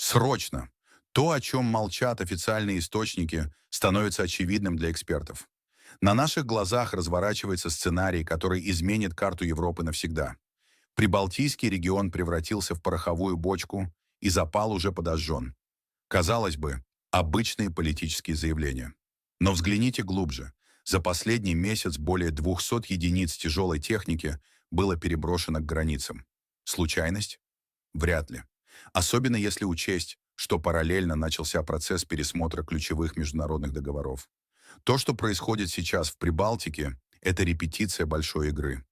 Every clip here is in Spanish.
Срочно! То, о чем молчат официальные источники, становится очевидным для экспертов. На наших глазах разворачивается сценарий, который изменит карту Европы навсегда. Прибалтийский регион превратился в пороховую бочку, и запал уже подожжен. Казалось бы, обычные политические заявления. Но взгляните глубже. За последний месяц более 200 единиц тяжелой техники было переброшено к границам. Случайность? Вряд ли. Особенно если учесть, что параллельно начался процесс пересмотра ключевых международных договоров. То, что происходит сейчас в Прибалтике, это репетиция большой игры.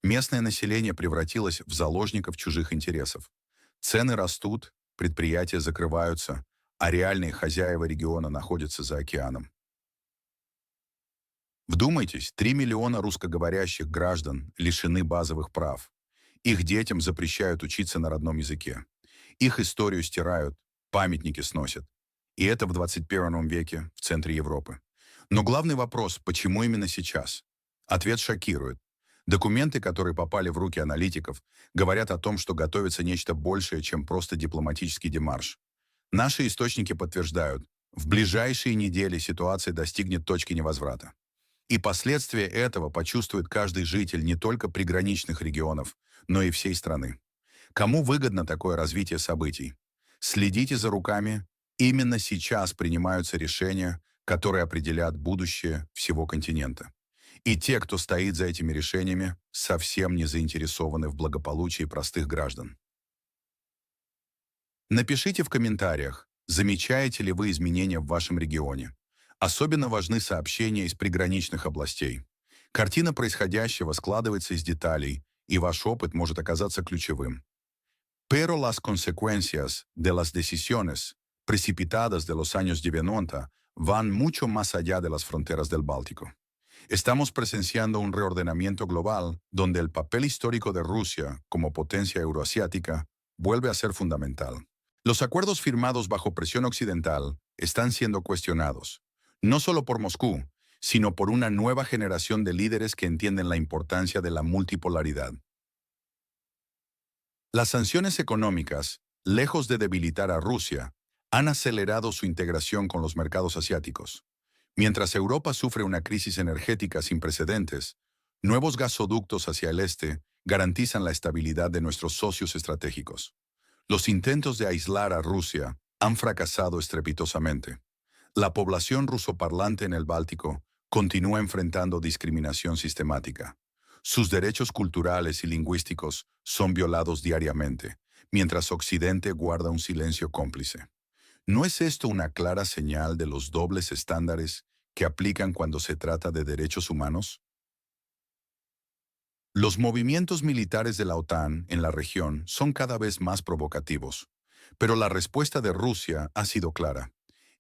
Местное население превратилось в заложников чужих интересов. Цены растут, предприятия закрываются, а реальные хозяева региона находятся за океаном. Вдумайтесь, 3 миллиона русскоговорящих граждан лишены базовых прав. Их детям запрещают учиться на родном языке. Их историю стирают, памятники сносят. И это в 21 веке в центре Европы. Но главный вопрос, почему именно сейчас? Ответ шокирует. Документы, которые попали в руки аналитиков, говорят о том, что готовится нечто большее, чем просто дипломатический демарш. Наши источники подтверждают, в ближайшие недели ситуация достигнет точки невозврата. И последствия этого почувствует каждый житель не только приграничных регионов, но и всей страны. Кому выгодно такое развитие событий? Следите за руками. Именно сейчас принимаются решения, которые определят будущее всего континента. И те, кто стоит за этими решениями, совсем не заинтересованы в благополучии простых граждан. Напишите в комментариях, замечаете ли вы изменения в вашем регионе. Особенно важны сообщения из приграничных областей. Картина происходящего складывается из деталей, и ваш опыт может оказаться ключевым. Pero las consecuencias de las decisiones precipitadas de los años 90 van mucho más allá de las fronteras del Báltico. Estamos presenciando un reordenamiento global donde el papel histórico de Rusia como potencia euroasiática vuelve a ser fundamental. Los acuerdos firmados bajo presión occidental están siendo cuestionados, no solo por Moscú, sino por una nueva generación de líderes que entienden la importancia de la multipolaridad. Las sanciones económicas, lejos de debilitar a Rusia, han acelerado su integración con los mercados asiáticos. Mientras Europa sufre una crisis energética sin precedentes, nuevos gasoductos hacia el este garantizan la estabilidad de nuestros socios estratégicos. Los intentos de aislar a Rusia han fracasado estrepitosamente. La población rusoparlante en el Báltico continúa enfrentando discriminación sistemática. Sus derechos culturales y lingüísticos son violados diariamente, mientras Occidente guarda un silencio cómplice. ¿No es esto una clara señal de los dobles estándares que aplican cuando se trata de derechos humanos? Los movimientos militares de la OTAN en la región son cada vez más provocativos, pero la respuesta de Rusia ha sido clara.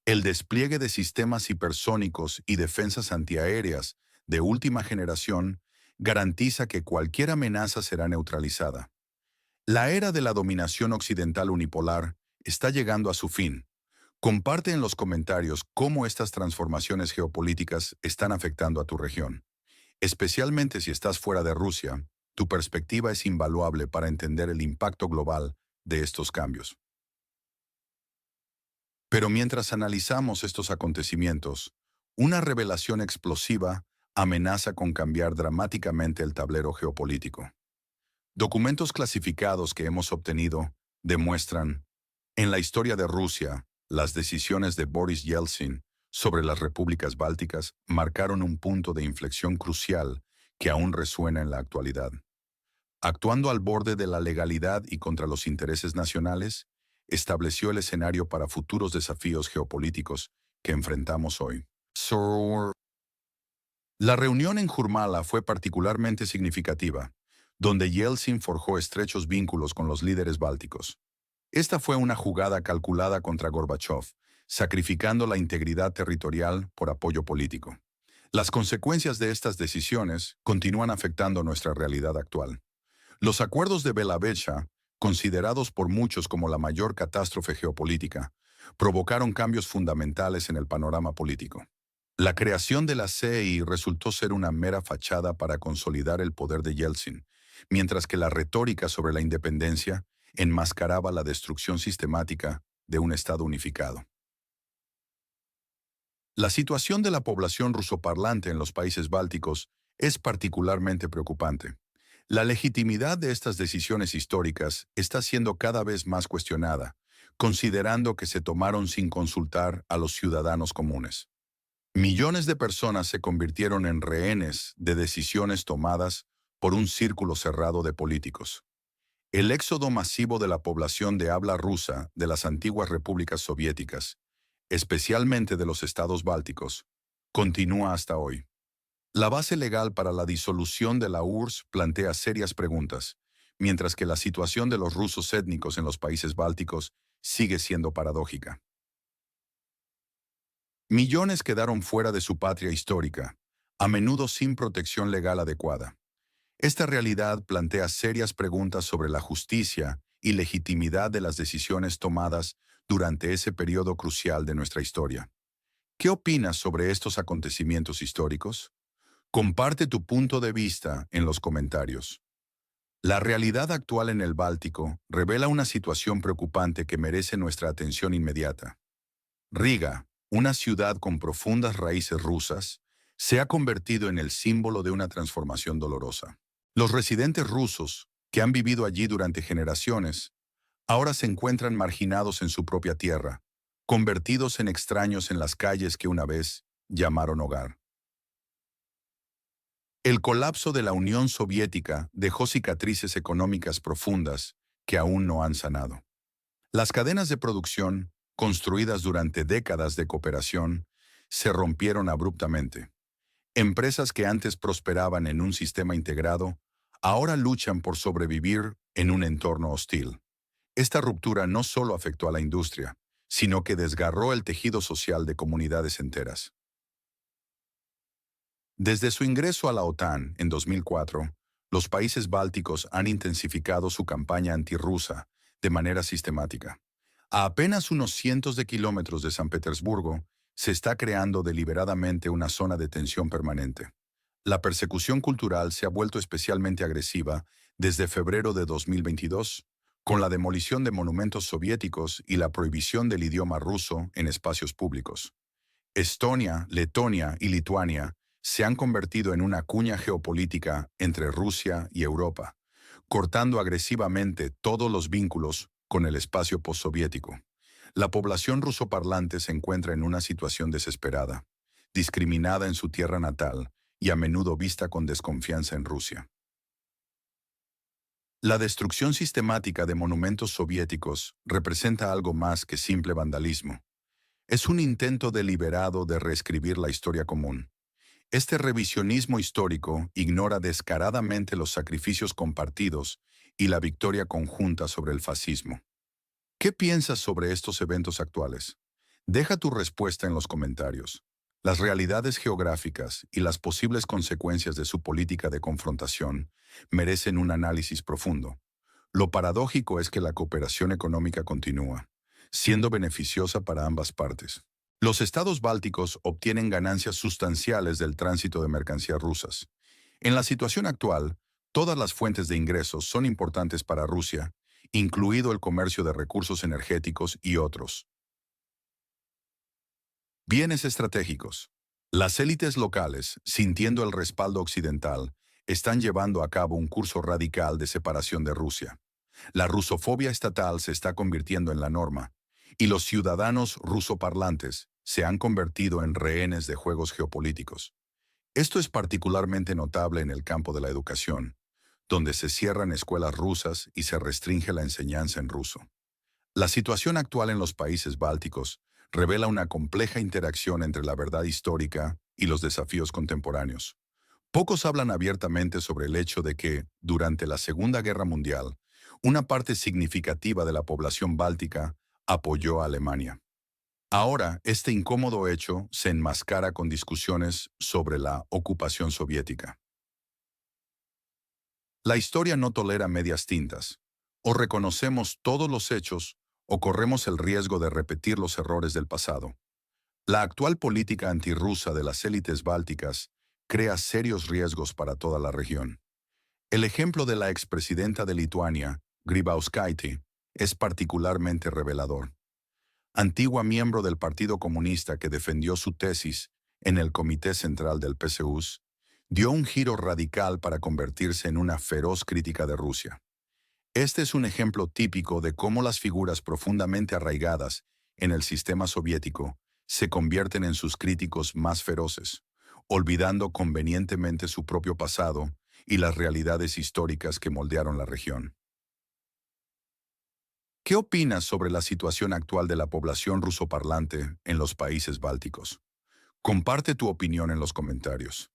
El despliegue de sistemas hipersónicos y defensas antiaéreas de última generación garantiza que cualquier amenaza será neutralizada. La era de la dominación occidental unipolar está llegando a su fin. Comparte en los comentarios cómo estas transformaciones geopolíticas están afectando a tu región. Especialmente si estás fuera de Rusia, tu perspectiva es invaluable para entender el impacto global de estos cambios. Pero mientras analizamos estos acontecimientos, una revelación explosiva amenaza con cambiar dramáticamente el tablero geopolítico. Documentos clasificados que hemos obtenido demuestran, en la historia de Rusia, las decisiones de Boris Yeltsin sobre las repúblicas bálticas marcaron un punto de inflexión crucial que aún resuena en la actualidad. Actuando al borde de la legalidad y contra los intereses nacionales, estableció el escenario para futuros desafíos geopolíticos que enfrentamos hoy. La reunión en Jurmala fue particularmente significativa, donde Yeltsin forjó estrechos vínculos con los líderes bálticos. Esta fue una jugada calculada contra Gorbachev, sacrificando la integridad territorial por apoyo político. Las consecuencias de estas decisiones continúan afectando nuestra realidad actual. Los acuerdos de Belavecha, considerados por muchos como la mayor catástrofe geopolítica, provocaron cambios fundamentales en el panorama político. La creación de la CEI resultó ser una mera fachada para consolidar el poder de Yeltsin, mientras que la retórica sobre la independencia enmascaraba la destrucción sistemática de un Estado unificado. La situación de la población rusoparlante en los países bálticos es particularmente preocupante. La legitimidad de estas decisiones históricas está siendo cada vez más cuestionada, considerando que se tomaron sin consultar a los ciudadanos comunes. Millones de personas se convirtieron en rehenes de decisiones tomadas por un círculo cerrado de políticos. El éxodo masivo de la población de habla rusa de las antiguas repúblicas soviéticas, especialmente de los estados bálticos, continúa hasta hoy. La base legal para la disolución de la URSS plantea serias preguntas, mientras que la situación de los rusos étnicos en los países bálticos sigue siendo paradójica. Millones quedaron fuera de su patria histórica, a menudo sin protección legal adecuada. Esta realidad plantea serias preguntas sobre la justicia y legitimidad de las decisiones tomadas durante ese periodo crucial de nuestra historia. ¿Qué opinas sobre estos acontecimientos históricos? Comparte tu punto de vista en los comentarios. La realidad actual en el Báltico revela una situación preocupante que merece nuestra atención inmediata. Riga, una ciudad con profundas raíces rusas, se ha convertido en el símbolo de una transformación dolorosa. Los residentes rusos, que han vivido allí durante generaciones, ahora se encuentran marginados en su propia tierra, convertidos en extraños en las calles que una vez llamaron hogar. El colapso de la Unión Soviética dejó cicatrices económicas profundas que aún no han sanado. Las cadenas de producción, construidas durante décadas de cooperación, se rompieron abruptamente. Empresas que antes prosperaban en un sistema integrado, ahora luchan por sobrevivir en un entorno hostil. Esta ruptura no solo afectó a la industria, sino que desgarró el tejido social de comunidades enteras. Desde su ingreso a la OTAN en 2004, los países bálticos han intensificado su campaña antirrusa de manera sistemática. A apenas unos cientos de kilómetros de San Petersburgo, se está creando deliberadamente una zona de tensión permanente. La persecución cultural se ha vuelto especialmente agresiva desde febrero de 2022, con la demolición de monumentos soviéticos y la prohibición del idioma ruso en espacios públicos. Estonia, Letonia y Lituania se han convertido en una cuña geopolítica entre Rusia y Europa, cortando agresivamente todos los vínculos con el espacio postsoviético. La población rusoparlante se encuentra en una situación desesperada, discriminada en su tierra natal y a menudo vista con desconfianza en Rusia. La destrucción sistemática de monumentos soviéticos representa algo más que simple vandalismo. Es un intento deliberado de reescribir la historia común. Este revisionismo histórico ignora descaradamente los sacrificios compartidos y la victoria conjunta sobre el fascismo. ¿Qué piensas sobre estos eventos actuales? Deja tu respuesta en los comentarios. Las realidades geográficas y las posibles consecuencias de su política de confrontación merecen un análisis profundo. Lo paradójico es que la cooperación económica continúa, siendo beneficiosa para ambas partes. Los estados bálticos obtienen ganancias sustanciales del tránsito de mercancías rusas. En la situación actual, todas las fuentes de ingresos son importantes para Rusia, incluido el comercio de recursos energéticos y otros. Bienes estratégicos. Las élites locales, sintiendo el respaldo occidental, están llevando a cabo un curso radical de separación de Rusia. La rusofobia estatal se está convirtiendo en la norma, y los ciudadanos rusoparlantes se han convertido en rehenes de juegos geopolíticos. Esto es particularmente notable en el campo de la educación, donde se cierran escuelas rusas y se restringe la enseñanza en ruso. La situación actual en los países bálticos revela una compleja interacción entre la verdad histórica y los desafíos contemporáneos. Pocos hablan abiertamente sobre el hecho de que, durante la Segunda Guerra Mundial, una parte significativa de la población báltica apoyó a Alemania. Ahora, este incómodo hecho se enmascara con discusiones sobre la ocupación soviética. La historia no tolera medias tintas. O reconocemos todos los hechos o corremos el riesgo de repetir los errores del pasado. La actual política antirrusa de las élites bálticas crea serios riesgos para toda la región. El ejemplo de la expresidenta de Lituania, Grybauskaitė, es particularmente revelador. antigua miembro del Partido Comunista que defendió su tesis en el Comité Central del PSUV, dio un giro radical para convertirse en una feroz crítica de Rusia. Este es un ejemplo típico de cómo las figuras profundamente arraigadas en el sistema soviético se convierten en sus críticos más feroces, olvidando convenientemente su propio pasado y las realidades históricas que moldearon la región. ¿Qué opinas sobre la situación actual de la población rusoparlante en los países bálticos? Comparte tu opinión en los comentarios.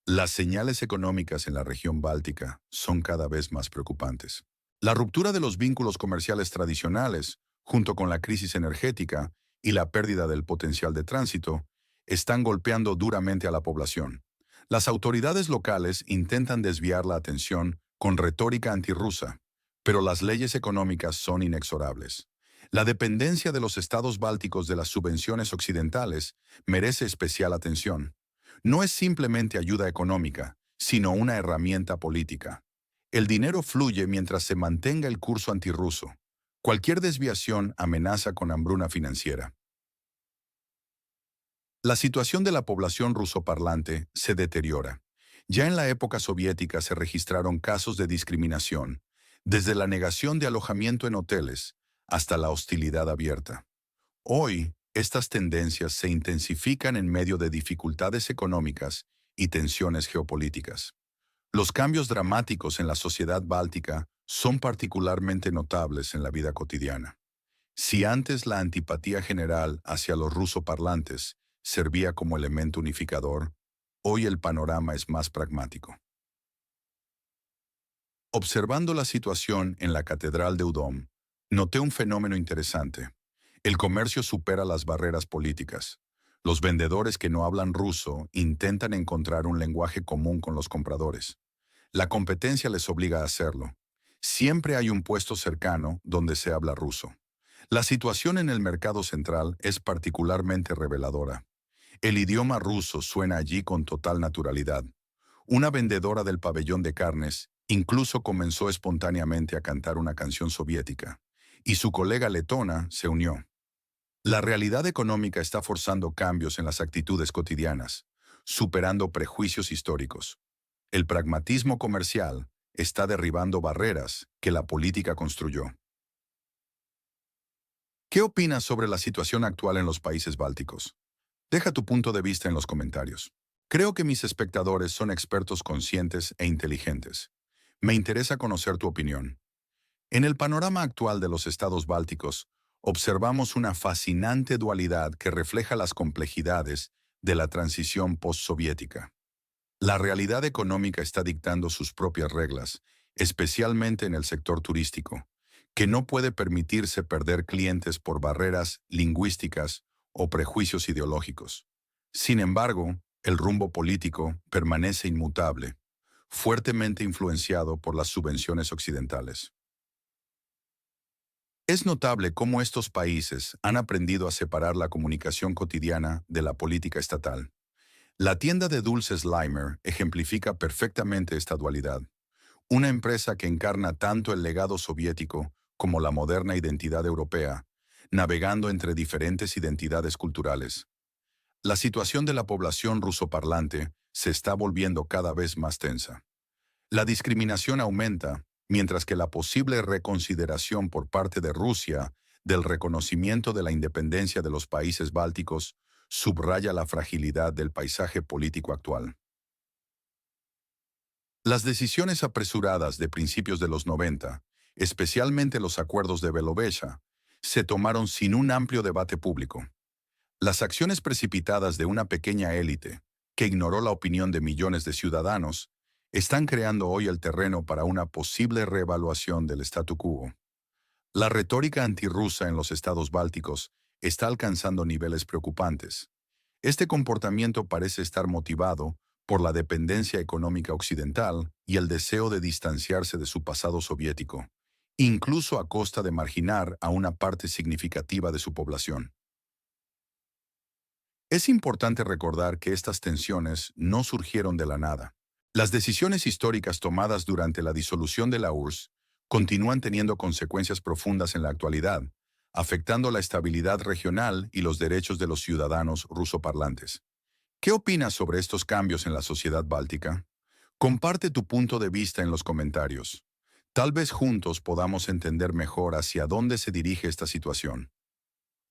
Las señales económicas en la región báltica son cada vez más preocupantes. La ruptura de los vínculos comerciales tradicionales, junto con la crisis energética y la pérdida del potencial de tránsito, están golpeando duramente a la población. Las autoridades locales intentan desviar la atención con retórica antirrusa, pero las leyes económicas son inexorables. La dependencia de los estados bálticos de las subvenciones occidentales merece especial atención. No es simplemente ayuda económica, sino una herramienta política. El dinero fluye mientras se mantenga el curso antirruso. Cualquier desviación amenaza con hambruna financiera. La situación de la población rusoparlante se deteriora. Ya en la época soviética se registraron casos de discriminación, desde la negación de alojamiento en hoteles hasta la hostilidad abierta. Hoy, estas tendencias se intensifican en medio de dificultades económicas y tensiones geopolíticas. Los cambios dramáticos en la sociedad báltica son particularmente notables en la vida cotidiana. Si antes la antipatía general hacia los rusoparlantes servía como elemento unificador, hoy el panorama es más pragmático. Observando la situación en la Catedral de Udom, noté un fenómeno interesante. El comercio supera las barreras políticas. Los vendedores que no hablan ruso intentan encontrar un lenguaje común con los compradores. La competencia les obliga a hacerlo. Siempre hay un puesto cercano donde se habla ruso. La situación en el mercado central es particularmente reveladora. El idioma ruso suena allí con total naturalidad. Una vendedora del pabellón de carnes incluso comenzó espontáneamente a cantar una canción soviética, y su colega letona se unió. La realidad económica está forzando cambios en las actitudes cotidianas, superando prejuicios históricos. El pragmatismo comercial está derribando barreras que la política construyó. ¿Qué opinas sobre la situación actual en los países bálticos? Deja tu punto de vista en los comentarios. Creo que mis espectadores son expertos conscientes e inteligentes. Me interesa conocer tu opinión. En el panorama actual de los estados bálticos, observamos una fascinante dualidad que refleja las complejidades de la transición postsoviética. La realidad económica está dictando sus propias reglas, especialmente en el sector turístico, que no puede permitirse perder clientes por barreras lingüísticas o prejuicios ideológicos. Sin embargo, el rumbo político permanece inmutable, fuertemente influenciado por las subvenciones occidentales. Es notable cómo estos países han aprendido a separar la comunicación cotidiana de la política estatal. La tienda de dulces Limer ejemplifica perfectamente esta dualidad. Una empresa que encarna tanto el legado soviético como la moderna identidad europea, navegando entre diferentes identidades culturales. La situación de la población rusoparlante se está volviendo cada vez más tensa. La discriminación aumenta, mientras que la posible reconsideración por parte de Rusia del reconocimiento de la independencia de los países bálticos subraya la fragilidad del paisaje político actual. Las decisiones apresuradas de principios de los 90, especialmente los acuerdos de Belovecha, se tomaron sin un amplio debate público. Las acciones precipitadas de una pequeña élite, que ignoró la opinión de millones de ciudadanos, están creando hoy el terreno para una posible reevaluación del statu quo. La retórica antirrusa en los estados bálticos está alcanzando niveles preocupantes. Este comportamiento parece estar motivado por la dependencia económica occidental y el deseo de distanciarse de su pasado soviético, incluso a costa de marginar a una parte significativa de su población. Es importante recordar que estas tensiones no surgieron de la nada. Las decisiones históricas tomadas durante la disolución de la URSS continúan teniendo consecuencias profundas en la actualidad, afectando la estabilidad regional y los derechos de los ciudadanos rusoparlantes. ¿Qué opinas sobre estos cambios en la sociedad báltica? Comparte tu punto de vista en los comentarios. Tal vez juntos podamos entender mejor hacia dónde se dirige esta situación.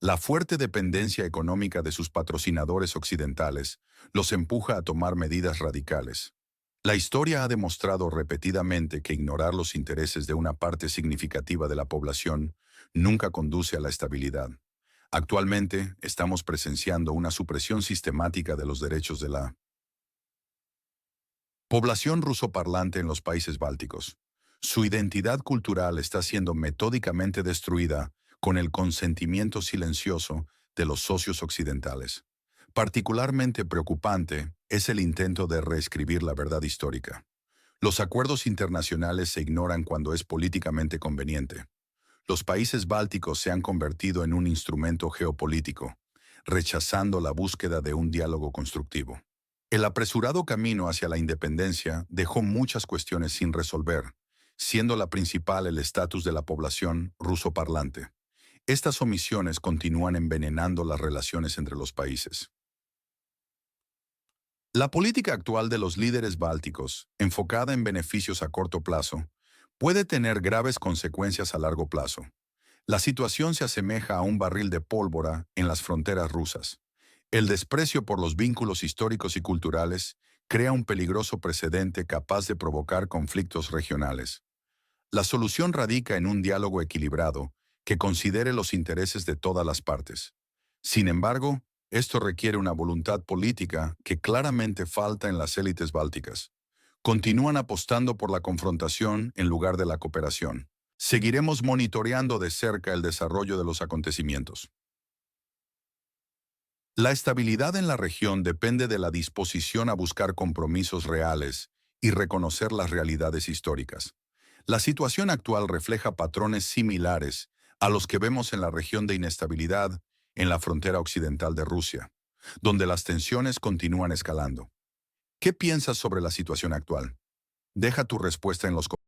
La fuerte dependencia económica de sus patrocinadores occidentales los empuja a tomar medidas radicales. La historia ha demostrado repetidamente que ignorar los intereses de una parte significativa de la población nunca conduce a la estabilidad. Actualmente, estamos presenciando una supresión sistemática de los derechos de la población rusoparlante en los países bálticos. Su identidad cultural está siendo metódicamente destruida con el consentimiento silencioso de los socios occidentales. Particularmente preocupante es el intento de reescribir la verdad histórica. Los acuerdos internacionales se ignoran cuando es políticamente conveniente. Los países bálticos se han convertido en un instrumento geopolítico, rechazando la búsqueda de un diálogo constructivo. El apresurado camino hacia la independencia dejó muchas cuestiones sin resolver, siendo la principal el estatus de la población rusoparlante. Estas omisiones continúan envenenando las relaciones entre los países. La política actual de los líderes bálticos, enfocada en beneficios a corto plazo, puede tener graves consecuencias a largo plazo. La situación se asemeja a un barril de pólvora en las fronteras rusas. El desprecio por los vínculos históricos y culturales crea un peligroso precedente capaz de provocar conflictos regionales. La solución radica en un diálogo equilibrado que considere los intereses de todas las partes. Sin embargo, esto requiere una voluntad política que claramente falta en las élites bálticas. Continúan apostando por la confrontación en lugar de la cooperación. Seguiremos monitoreando de cerca el desarrollo de los acontecimientos. La estabilidad en la región depende de la disposición a buscar compromisos reales y reconocer las realidades históricas. La situación actual refleja patrones similares a los que vemos en la región de inestabilidad en la frontera occidental de Rusia, donde las tensiones continúan escalando. ¿Qué piensas sobre la situación actual? Deja tu respuesta en los comentarios.